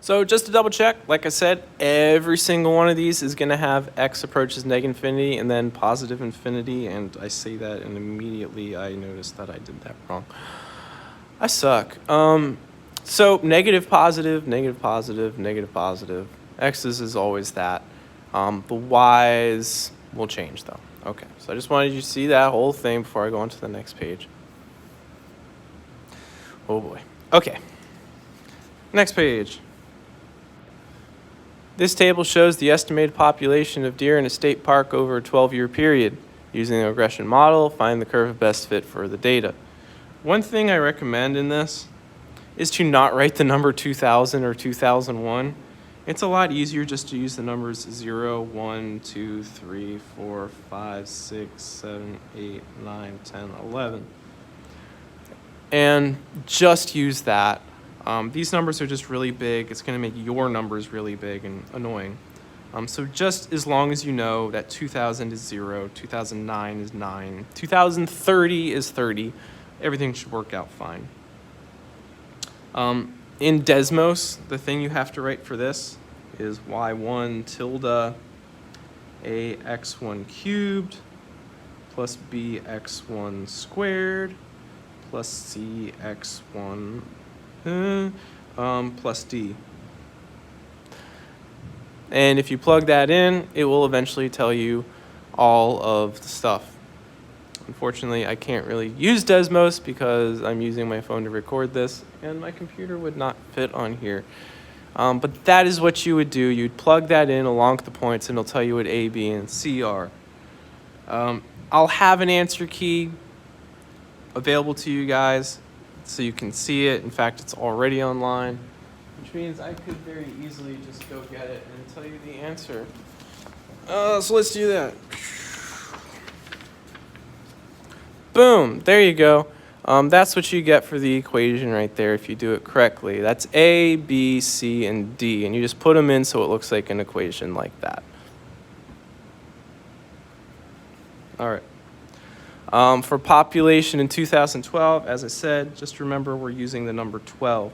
So just to double check, like I said, every single one of these is going to have x approaches negative infinity and then positive infinity, and I say that and immediately I noticed that I did that wrong. I suck. So negative, positive, negative, positive, negative, positive. X's is always that. The y's will change though. Okay, so I just wanted you to see that whole thing before I go on to the next page. Oh boy. Okay. Next page. This table shows the estimated population of deer in a state park over a 12-year period. Using the regression model, find the curve of best fit for the data. One thing I recommend in this is to not write the number 2000 or 2001. It's a lot easier just to use the numbers 0, 1, 2, 3, 4, 5, 6, 7, 8, 9, 10, 11. And just use that. These numbers are just really big. It's going to make your numbers really big and annoying. So just as long as you know that 2000 is 0, 2009 is 9, 2030 is 30, everything should work out fine. In Desmos, the thing you have to write for this is y1 tilde ax1 cubed plus bx1 squared plus cx1 plus d. And if you plug that in, it will eventually tell you all of the stuff. Unfortunately, I can't really use Desmos because I'm using my phone to record this, and my computer would not fit on here. But that is what you would do. You'd plug that in along with the points, and it'll tell you what A, B, and C are. I'll have an answer key available to you guys so you can see it. In fact, it's already online, which means I could very easily just go get it and tell you the answer. So let's do that. Boom, there you go. That's what you get for the equation right there if you do it correctly. That's A, B, C, and D, and you just put them in so it looks like an equation like that. All right. For population in 2012, as I said, just remember we're using the number 12.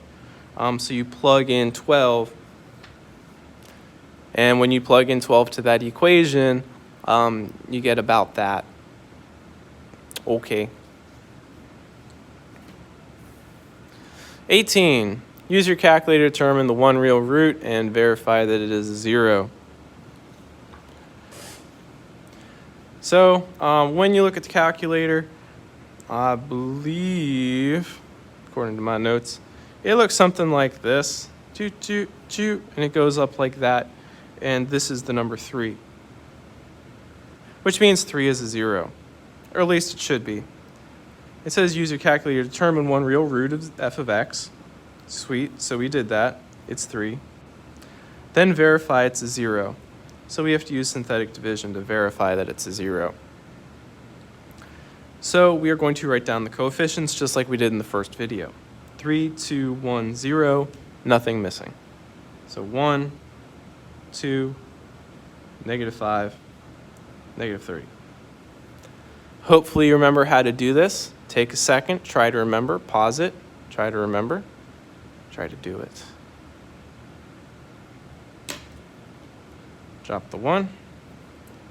So you plug in 12, and when you plug in 12 to that equation, you get about that. Okay. 18. Use your calculator to determine the one real root and verify that it is 0. So when you look at the calculator, I believe, according to my notes, it looks something like this. Toot, toot, toot, and it goes up like that. And this is the number 3, which means 3 is a 0. Or at least it should be. It says use your calculator to determine one real root of f of x. Sweet, so we did that. It's 3. Then verify it's a 0. So we have to use synthetic division to verify that it's a 0. So we are going to write down the coefficients just like we did in the first video. 3, 2, 1, 0, nothing missing. So 1, 2, -5, -3. Hopefully you remember how to do this. Take a second, try to remember, pause it, try to remember, try to do it. Drop the 1,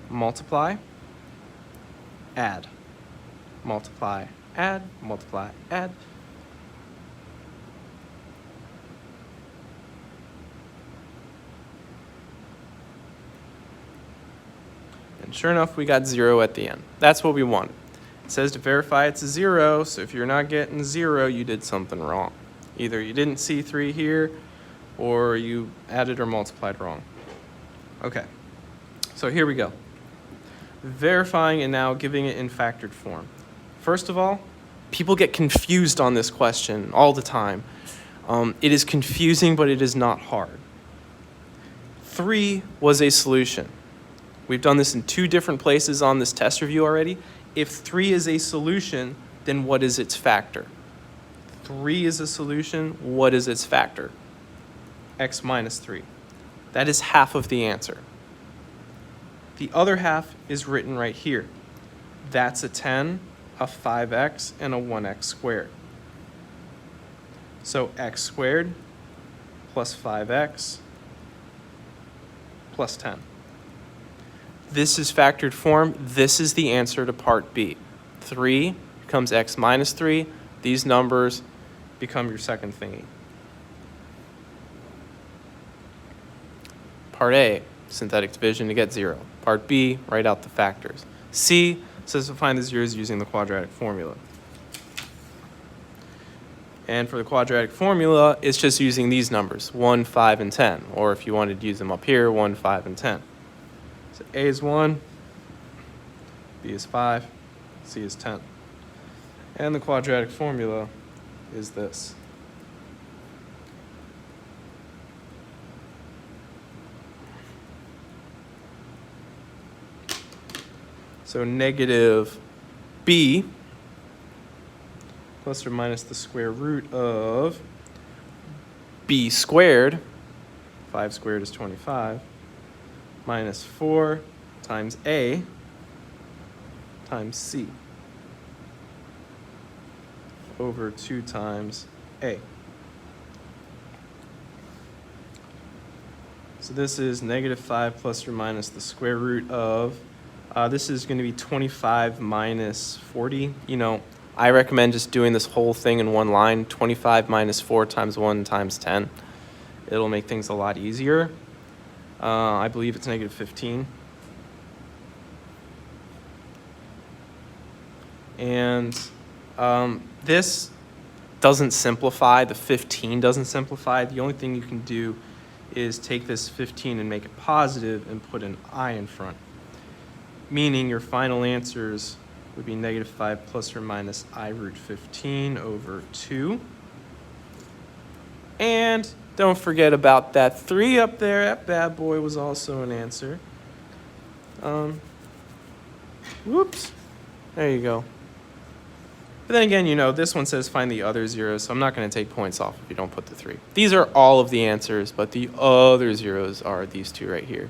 multiply, add, multiply, add, multiply, add. And sure enough, we got 0 at the end. That's what we want. It says to verify it's a 0, so if you're not getting 0, you did something wrong. Either you didn't see 3 here, or you added or multiplied wrong. Okay, so here we go. Verifying and now giving it in factored form. First of all, people get confused on this question all the time. It is confusing, but it is not hard. 3 was a solution. We've done this in 2 different places on this test review already. If 3 is a solution, then what is its factor? 3 is a solution, what is its factor? X minus 3. That is half of the answer. The other half is written right here. That's a 10, a 5x, and a 1x squared. So x squared plus 5x plus 10. This is factored form. This is the answer to part B. 3 becomes x minus 3. These numbers become your second thingy. Part A, synthetic division to get 0. Part B, write out the factors. C says to find the zeros using the quadratic formula. And for the quadratic formula, it's just using these numbers, 1, 5, and 10. Or if you wanted to use them up here, 1, 5, and 10. So A is 1, B is 5, C is 10. And the quadratic formula is this. So negative b plus or minus the square root of b squared, 5 squared is 25, minus 4 times a times c over 2 times a. So this is negative 5 plus or minus the square root of, this is going to be 25 minus 40. You know, I recommend just doing this whole thing in one line, 25 minus 4 times 1 times 10. It'll make things a lot easier. I believe it's negative 15. And this doesn't simplify. The 15 doesn't simplify. The only thing you can do is take this 15 and make it positive and put an I in front. Meaning your final answers would be negative 5 plus or minus I root 15 over 2. And don't forget about that 3 up there. That bad boy was also an answer. Whoops. There you go. But then again, you know, this one says find the other zeros, so I'm not going to take points off if you don't put the 3. These are all of the answers, but the other zeros are these two right here.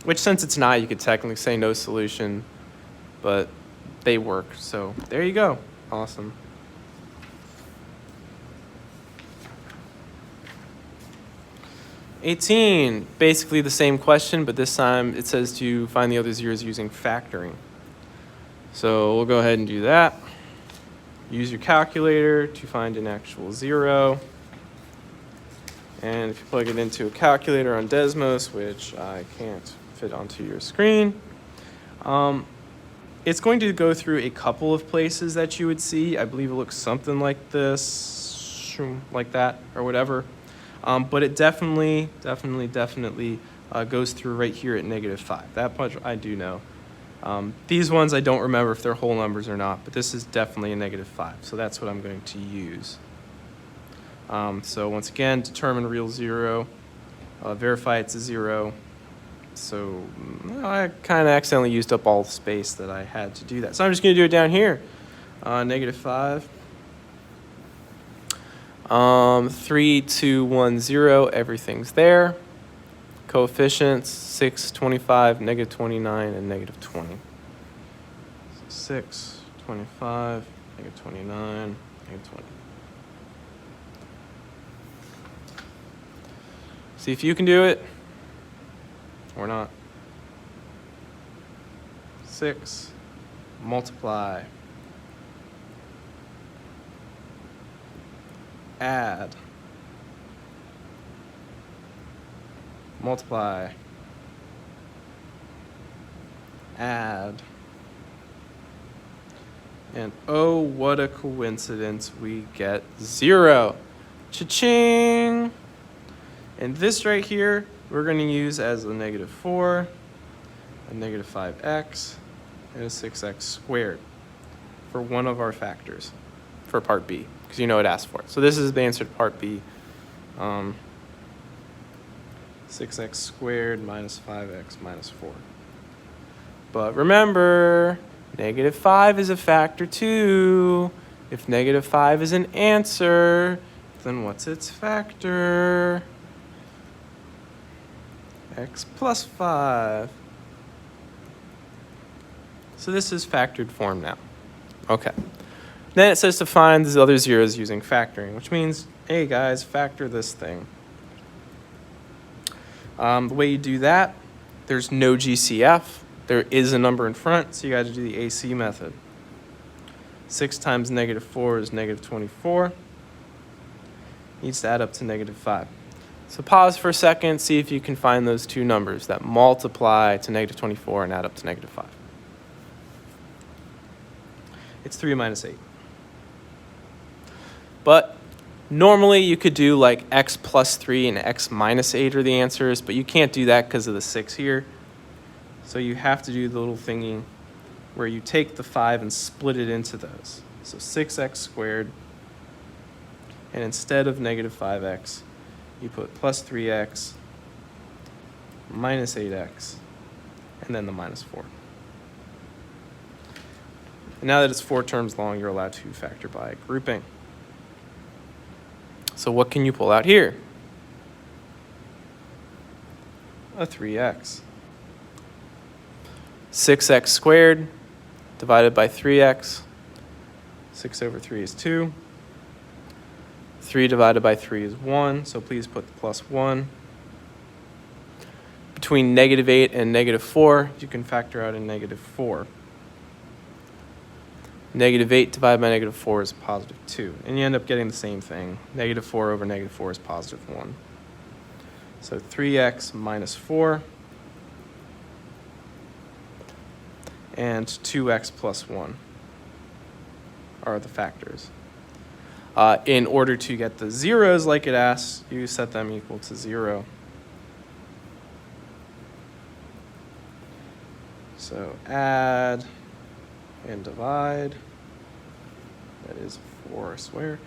Which, since it's not, you could technically say no solution, but they work. So there you go. Awesome. '18, basically the same question, but this time it says to find the other zeros using factoring. So we'll go ahead and do that. Use your calculator to find an actual zero. And if you plug it into a calculator on Desmos, which I can't fit onto your screen, it's going to go through a couple of places that you would see. I believe it looks something like this, like that, or whatever. But it definitely goes through right here at negative 5. That much I do know. These ones I don't remember if they're whole numbers or not, but this is definitely a negative 5. So that's what I'm going to use. So once again, determine real zero, verify it's a 0. So I kind of accidentally used up all the space that I had to do that. So I'm just going to do it down here. Negative 5. 3, 2, 1, 0, everything's there. Coefficients, 6, 25, negative 29, and negative 20. So 6, 25, negative 29, negative 20. See if you can do it or not. 6, multiply, add, multiply, add, and oh, what a coincidence, we get 0. Cha-ching! And this right here, we're going to use as a negative 4, a negative 5x, and a 6x squared for one of our factors for part B, because you know it asked for it. So this is the answer to part B. 6x squared minus 5x minus 4. But remember, negative 5 is a factor too. If negative 5 is an answer, then what's its factor? X plus 5. So this is factored form now. Okay. Then it says to find these other zeros using factoring, which means hey guys, factor this thing. The way you do that, there's no GCF. There is a number in front, so you got to do the AC method. 6 times negative 4 is negative 24. Needs to add up to negative 5. So pause for a second, see if you can find those two numbers that multiply to negative 24 and add up to negative 5. It's 3 minus 8. But normally you could do like x plus 3 and x minus 8 are the answers, but you can't do that because of the 6 here. So you have to do the little thingy where you take the 5 and split it into those. So 6x squared, and instead of negative 5x, you put plus 3x minus 8x, and then the minus 4. And now that it's 4 terms long, you're allowed to factor by grouping. So what can you pull out here? A 3x. 6x squared divided by 3x. 6 over 3 is 2. 3 divided by 3 is 1, so please put the plus 1. Between negative 8 and negative 4, you can factor out a negative 4. Negative 8 divided by negative 4 is positive 2. And you end up getting the same thing. Negative 4 over negative 4 is positive 1. So 3x minus 4 and 2x plus 1 are the factors. In order to get the zeros like it asks, you set them equal to 0. So add and divide. That is 4 squared.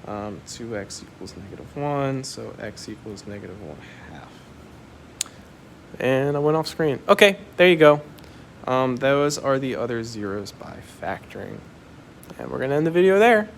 2x equals negative 1, so x equals negative 1/2. And I went off screen. Okay, there you go. Those are the other zeros by factoring. And we're going to end the video there.